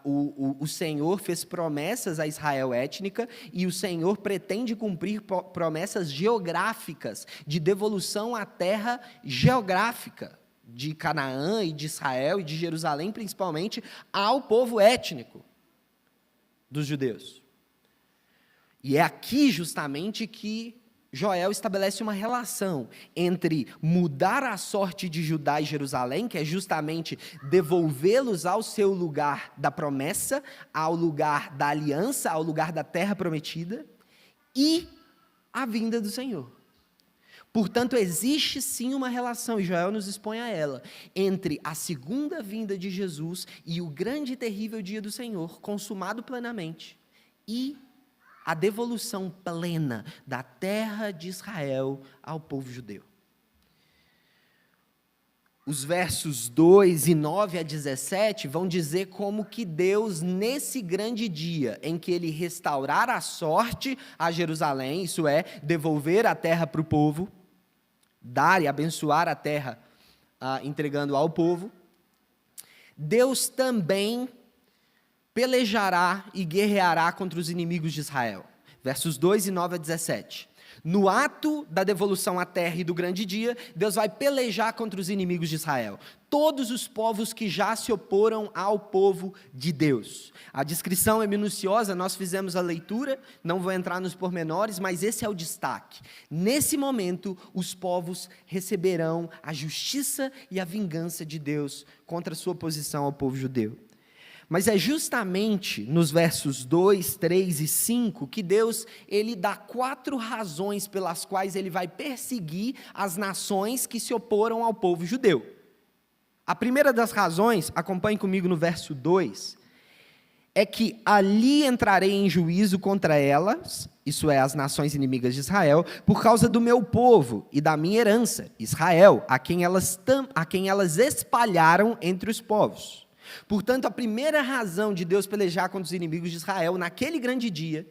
o Senhor fez promessas a Israel étnica e o Senhor pretende cumprir promessas geográficas, de devolução à terra geográfica, de Canaã e de Israel e de Jerusalém, principalmente, ao povo étnico dos judeus. E é aqui justamente que Joel estabelece uma relação entre mudar a sorte de Judá e Jerusalém, que é justamente devolvê-los ao seu lugar da promessa, ao lugar da aliança, ao lugar da terra prometida, e a vinda do Senhor. Portanto, existe sim uma relação, e Joel nos expõe a ela, entre a segunda vinda de Jesus e o grande e terrível dia do Senhor, consumado plenamente, e a devolução plena da terra de Israel ao povo judeu. Os versos 2 e 9 a 17 vão dizer como que Deus, nesse grande dia em que Ele restaurar a sorte a Jerusalém, isso é, devolver a terra para o povo, dar e abençoar a terra, entregando ao povo, Deus também pelejará e guerreará contra os inimigos de Israel. Versos 2 e 9 a 17. No ato da devolução à terra e do grande dia, Deus vai pelejar contra os inimigos de Israel. Todos os povos que já se oporam ao povo de Deus. A descrição é minuciosa, nós fizemos a leitura, não vou entrar nos pormenores, mas esse é o destaque. Nesse momento, os povos receberão a justiça e a vingança de Deus contra a sua oposição ao povo judeu. Mas é justamente nos versos 2, 3 e 5 que Deus ele dá 4 razões pelas quais ele vai perseguir as nações que se oporam ao povo judeu. A primeira das razões, acompanhe comigo no verso 2, é que ali entrarei em juízo contra elas, isso é, as nações inimigas de Israel, por causa do meu povo e da minha herança, Israel, a quem elas espalharam entre os povos. Portanto, a primeira razão de Deus pelejar contra os inimigos de Israel naquele grande dia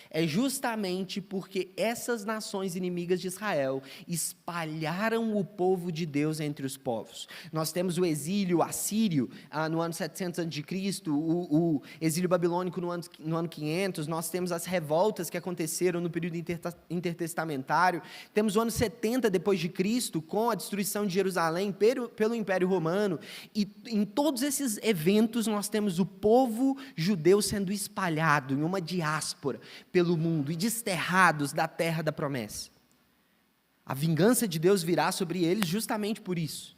é justamente porque essas nações inimigas de Israel espalharam o povo de Deus entre os povos. Nós temos o exílio assírio no ano 700 a.C., o exílio babilônico no ano 500, nós temos as revoltas que aconteceram no período intertestamentário, temos o ano 70 depois de Cristo, com a destruição de Jerusalém pelo Império Romano, e em todos esses eventos nós temos o povo judeu sendo espalhado em uma diáspora pelo mundo e desterrados da terra da promessa. A vingança de Deus virá sobre eles justamente por isso.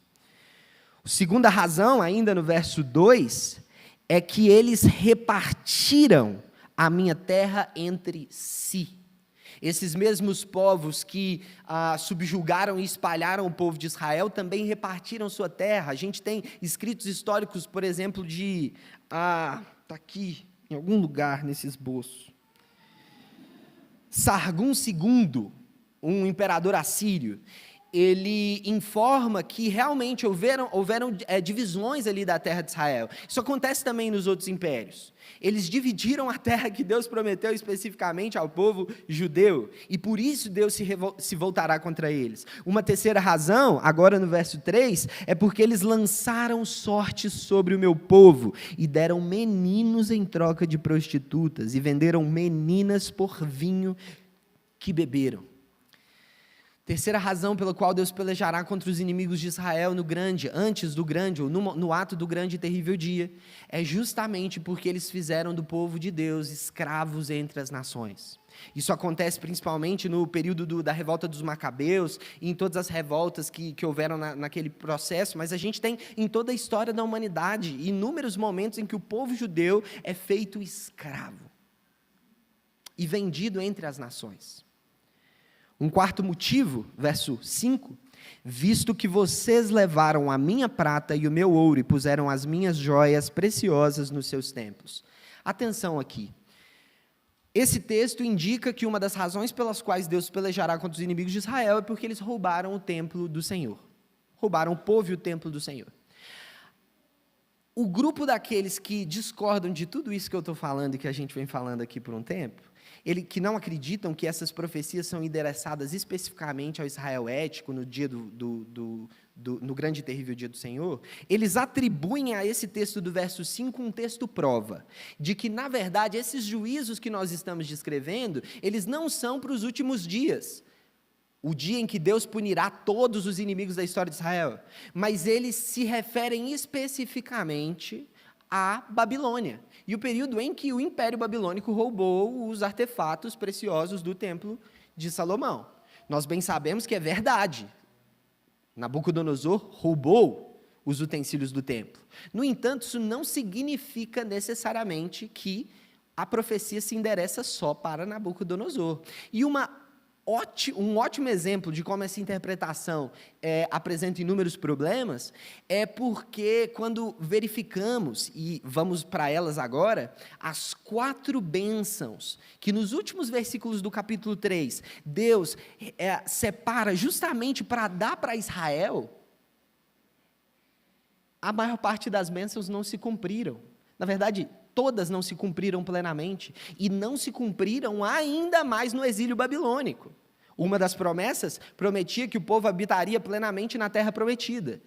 A segunda razão, ainda no verso 2, é que eles repartiram a minha terra entre si. Esses mesmos povos que subjugaram e espalharam o povo de Israel também repartiram sua terra. A gente tem escritos históricos, por exemplo, está aqui, em algum lugar nesse esboço. Sargon II, um imperador assírio, ele informa que realmente houveram divisões ali da terra de Israel. Isso acontece também nos outros impérios. Eles dividiram a terra que Deus prometeu especificamente ao povo judeu, e por isso Deus se voltará contra eles. Uma terceira razão, agora no verso 3, é porque eles lançaram sorte sobre o meu povo, e deram meninos em troca de prostitutas, e venderam meninas por vinho que beberam. Terceira razão pela qual Deus pelejará contra os inimigos de Israel antes do grande, ou no ato do grande e terrível dia, é justamente porque eles fizeram do povo de Deus escravos entre as nações. Isso acontece principalmente no período da revolta dos Macabeus, e em todas as revoltas que houveram naquele processo, mas a gente tem em toda a história da humanidade inúmeros momentos em que o povo judeu é feito escravo e vendido entre as nações. Um quarto motivo, verso 5, visto que vocês levaram a minha prata e o meu ouro e puseram as minhas joias preciosas nos seus templos. Atenção aqui. Esse texto indica que uma das razões pelas quais Deus pelejará contra os inimigos de Israel é porque eles roubaram o templo do Senhor. Roubaram o povo e o templo do Senhor. O grupo daqueles que discordam de tudo isso que eu estou falando e que a gente vem falando aqui por um tempo, que não acreditam que essas profecias são endereçadas especificamente ao Israel ético no dia no grande e terrível dia do Senhor, eles atribuem a esse texto do verso 5 um texto prova, de que, na verdade, esses juízos que nós estamos descrevendo, eles não são para os últimos dias, o dia em que Deus punirá todos os inimigos da história de Israel, mas eles se referem especificamente a Babilônia, e o período em que o Império Babilônico roubou os artefatos preciosos do Templo de Salomão. Nós bem sabemos que é verdade. Nabucodonosor roubou os utensílios do templo. No entanto, isso não significa necessariamente que a profecia se endereça só para Nabucodonosor. E um ótimo exemplo de como essa interpretação apresenta inúmeros problemas é porque, quando verificamos, e vamos para elas agora, as 4 bênçãos que nos últimos versículos do capítulo 3, Deus separa justamente para dar para Israel, a maior parte das bênçãos não se cumpriram. Na verdade, todas não se cumpriram plenamente, e não se cumpriram ainda mais no exílio babilônico. Uma das promessas prometia que o povo habitaria plenamente na terra prometida.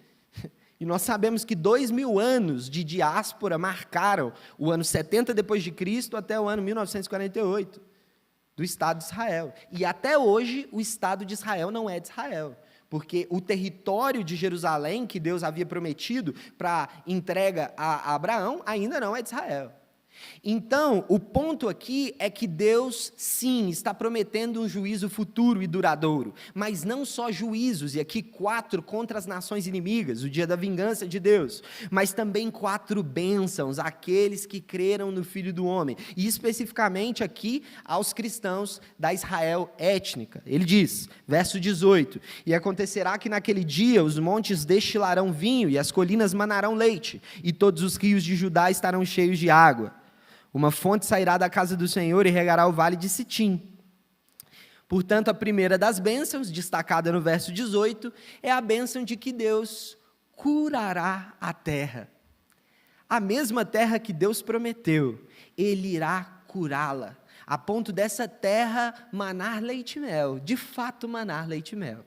E nós sabemos que 2000 anos de diáspora marcaram o ano 70 depois de Cristo até o ano 1948, do Estado de Israel. E até hoje o Estado de Israel não é de Israel, porque o território de Jerusalém, que Deus havia prometido para entrega a Abraão, ainda não é de Israel. Então, o ponto aqui é que Deus, sim, está prometendo um juízo futuro e duradouro, mas não só juízos, e aqui 4 contra as nações inimigas, o dia da vingança de Deus, mas também 4 bênçãos àqueles que creram no Filho do Homem, e especificamente aqui aos cristãos da Israel étnica. Ele diz, verso 18, e acontecerá que naquele dia os montes destilarão vinho e as colinas manarão leite, e todos os rios de Judá estarão cheios de água. Uma fonte sairá da casa do Senhor e regará o vale de Sitim. Portanto, a primeira das bênçãos, destacada no verso 18, é a bênção de que Deus curará a terra. A mesma terra que Deus prometeu, Ele irá curá-la, a ponto dessa terra manar leite e mel, de fato manar leite e mel.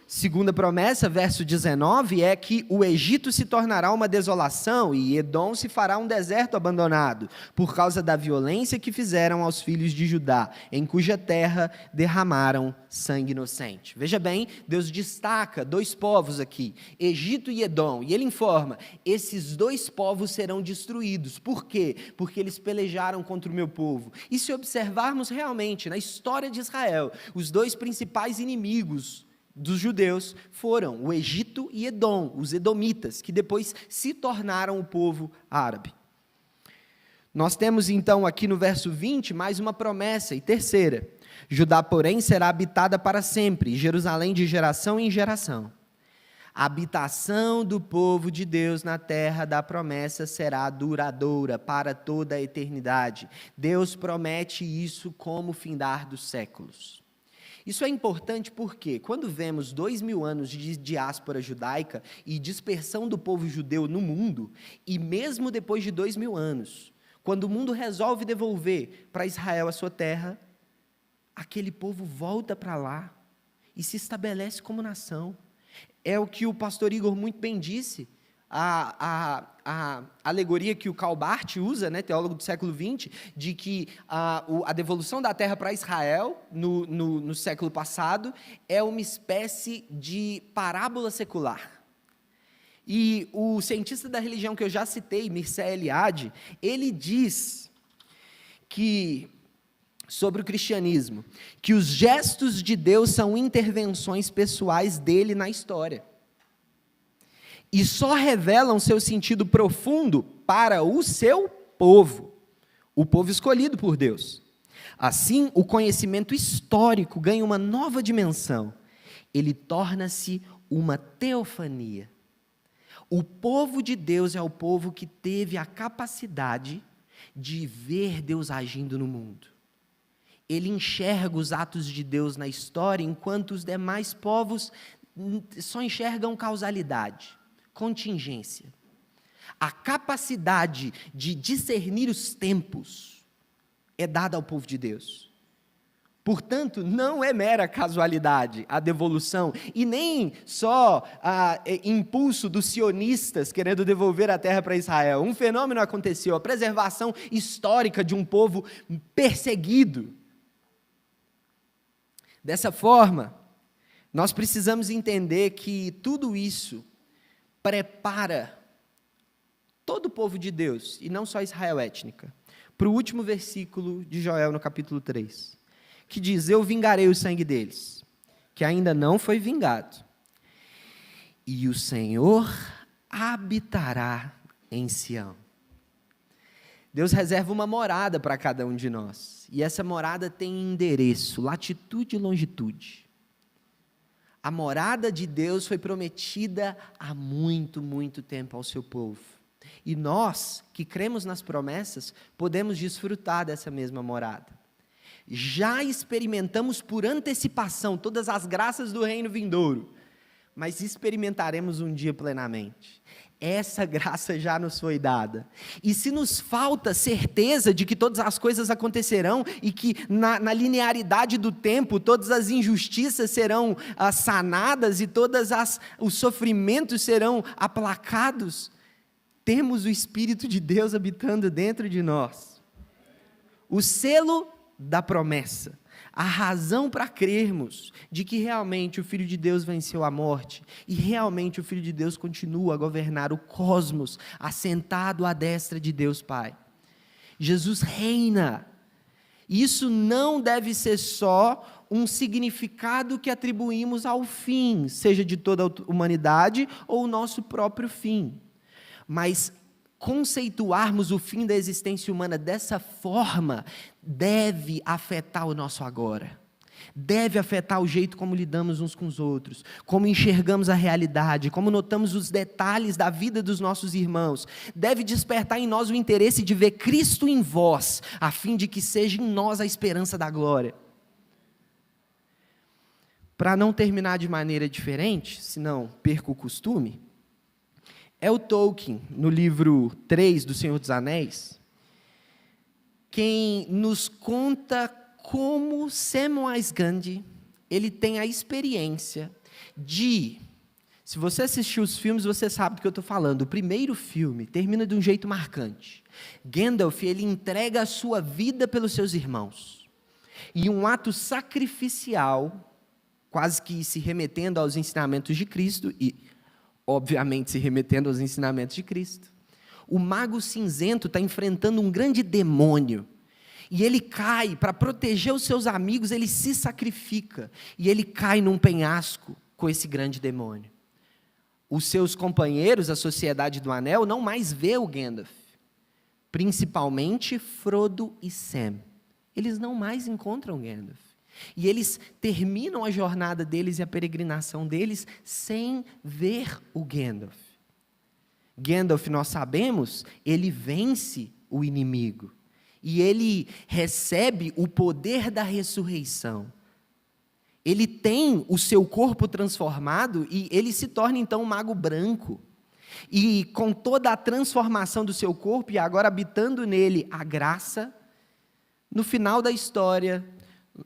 Segunda promessa, verso 19, é que o Egito se tornará uma desolação e Edom se fará um deserto abandonado, por causa da violência que fizeram aos filhos de Judá, em cuja terra derramaram sangue inocente. Veja bem, Deus destaca 2 povos aqui, Egito e Edom, e ele informa, esses 2 povos serão destruídos. Por quê? Porque eles pelejaram contra o meu povo. E se observarmos realmente, na história de Israel, os 2 principais inimigos dos judeus foram o Egito e Edom, os edomitas, que depois se tornaram o povo árabe. Nós temos então aqui no verso 20 mais uma promessa, e terceira, Judá, porém, será habitada para sempre, e Jerusalém de geração em geração. A habitação do povo de Deus na terra da promessa será duradoura para toda a eternidade. Deus promete isso como findar dos séculos. Isso é importante porque, quando vemos 2000 anos de diáspora judaica e dispersão do povo judeu no mundo, e mesmo depois de 2000 anos, quando o mundo resolve devolver para Israel a sua terra, aquele povo volta para lá e se estabelece como nação. É o que o pastor Igor muito bem disse, a alegoria que o Karl Barth usa, teólogo do século XX, de que a devolução da terra para Israel, no século passado, é uma espécie de parábola secular. E o cientista da religião que eu já citei, Mircea Eliade, ele diz que, sobre o cristianismo, que os gestos de Deus são intervenções pessoais dele na história. E só revelam seu sentido profundo para o seu povo, o povo escolhido por Deus. Assim, o conhecimento histórico ganha uma nova dimensão. Ele torna-se uma teofania. O povo de Deus é o povo que teve a capacidade de ver Deus agindo no mundo. Ele enxerga os atos de Deus na história, enquanto os demais povos só enxergam causalidade, contingência. A capacidade de discernir os tempos é dada ao povo de Deus. Portanto, não é mera casualidade a devolução, e nem só impulso dos sionistas querendo devolver a terra para Israel. Um fenômeno aconteceu, a preservação histórica de um povo perseguido. Dessa forma, nós precisamos entender que tudo isso prepara todo o povo de Deus, e não só Israel étnica, para o último versículo de Joel, no capítulo 3, que diz: eu vingarei o sangue deles, que ainda não foi vingado, e o Senhor habitará em Sião. Deus reserva uma morada para cada um de nós, e essa morada tem endereço, latitude e longitude. A morada de Deus foi prometida há muito, muito tempo ao seu povo. E nós, que cremos nas promessas, podemos desfrutar dessa mesma morada. Já experimentamos por antecipação todas as graças do reino vindouro, mas experimentaremos um dia plenamente. Essa graça já nos foi dada. E se nos falta certeza de que todas as coisas acontecerão e que na linearidade do tempo todas as injustiças serão sanadas e os sofrimentos serão aplacados, temos o Espírito de Deus habitando dentro de nós. O selo da promessa. A razão para crermos de que realmente o Filho de Deus venceu a morte e realmente o Filho de Deus continua a governar o cosmos, assentado à destra de Deus Pai. Jesus reina. Isso não deve ser só um significado que atribuímos ao fim, seja de toda a humanidade ou o nosso próprio fim. Mas conceituarmos o fim da existência humana dessa forma deve afetar o nosso agora, deve afetar o jeito como lidamos uns com os outros, como enxergamos a realidade, como notamos os detalhes da vida dos nossos irmãos, deve despertar em nós o interesse de ver Cristo em vós, a fim de que seja em nós a esperança da glória. Para não terminar de maneira diferente, senão perco o costume, é o Tolkien, no livro 3 do Senhor dos Anéis, quem nos conta como Samwise Gamgee, ele tem a experiência de, se você assistiu os filmes, você sabe do que eu estou falando, o primeiro filme termina de um jeito marcante. Gandalf, ele entrega a sua vida pelos seus irmãos, e um ato sacrificial, quase que se remetendo aos ensinamentos de Cristo, e obviamente se remetendo aos ensinamentos de Cristo. O mago cinzento está enfrentando um grande demônio, e ele cai, para proteger os seus amigos, ele se sacrifica, e ele cai num penhasco com esse grande demônio. Os seus companheiros, a Sociedade do Anel, não mais vê o Gandalf, principalmente Frodo e Sam. Eles não mais encontram Gandalf. E eles terminam a jornada deles e a peregrinação deles sem ver o Gandalf. Gandalf, nós sabemos, ele vence o inimigo. E ele recebe o poder da ressurreição. Ele tem o seu corpo transformado e ele se torna então um mago branco. E com toda a transformação do seu corpo e agora habitando nele a graça, no final da história,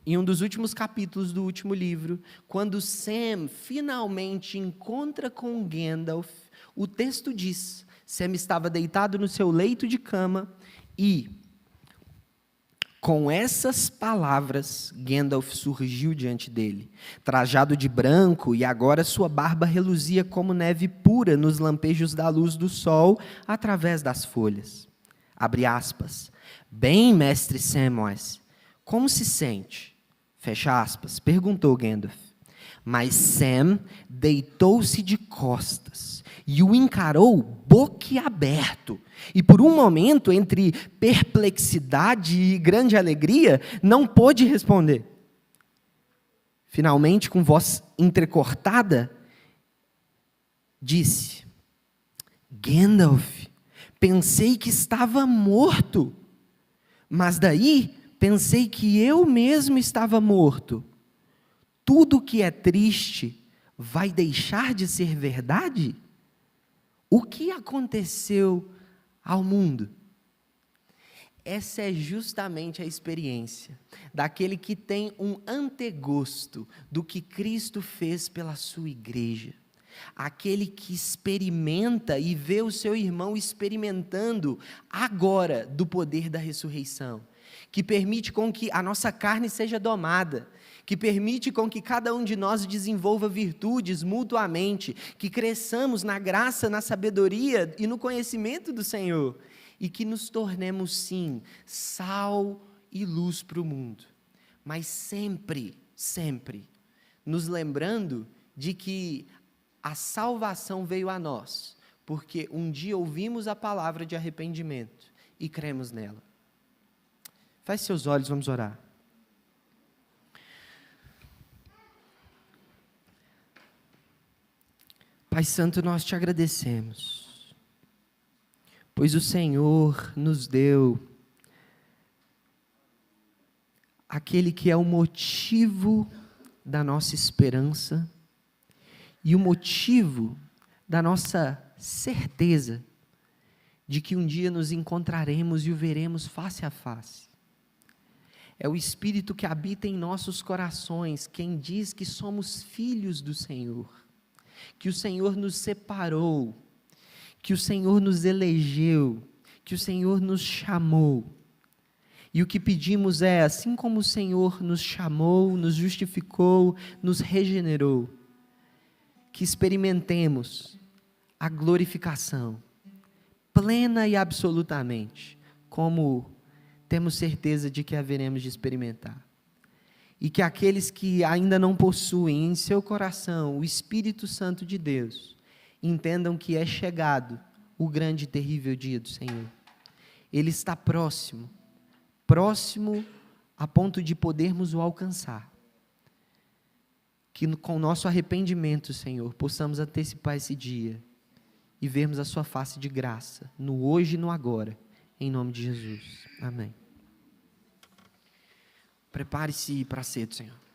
em um dos últimos capítulos do último livro, quando Sam finalmente encontra com Gandalf, o texto diz: Sam estava deitado no seu leito de cama e, com essas palavras, Gandalf surgiu diante dele, trajado de branco, e agora sua barba reluzia como neve pura nos lampejos da luz do sol através das folhas. Abre aspas. Bem, mestre Samwise, como se sente? Fecha aspas, perguntou Gandalf. Mas Sam deitou-se de costas e o encarou boquiaberto. E por um momento, entre perplexidade e grande alegria, não pôde responder. Finalmente, com voz entrecortada, disse: Gandalf, pensei que estava morto, mas daí pensei que eu mesmo estava morto. Tudo que é triste vai deixar de ser verdade? O que aconteceu ao mundo? Essa é justamente a experiência daquele que tem um antegosto do que Cristo fez pela sua igreja. Aquele que experimenta e vê o seu irmão experimentando agora do poder da ressurreição. que permite com que a nossa carne seja domada, que permite com que cada um de nós desenvolva virtudes mutuamente, que cresçamos na graça, na sabedoria e no conhecimento do Senhor, e que nos tornemos, sim, sal e luz para o mundo, mas sempre, sempre, nos lembrando de que a salvação veio a nós, porque um dia ouvimos a palavra de arrependimento e cremos nela. Feche seus olhos, vamos orar. Pai Santo, nós te agradecemos, pois o Senhor nos deu aquele que é o motivo da nossa esperança e o motivo da nossa certeza de que um dia nos encontraremos e o veremos face a face. É o Espírito que habita em nossos corações, quem diz que somos filhos do Senhor, que o Senhor nos separou, que o Senhor nos elegeu, que o Senhor nos chamou. E o que pedimos é, assim como o Senhor nos chamou, nos justificou, nos regenerou, que experimentemos a glorificação, plena e absolutamente, como temos certeza de que haveremos de experimentar. E que aqueles que ainda não possuem em seu coração o Espírito Santo de Deus, entendam que é chegado o grande e terrível dia do Senhor. Ele está próximo, próximo a ponto de podermos o alcançar. Que com o nosso arrependimento, Senhor, possamos antecipar esse dia e vermos a sua face de graça, no hoje e no agora, em nome de Jesus. Amém. Prepare-se para a ceia do Senhor.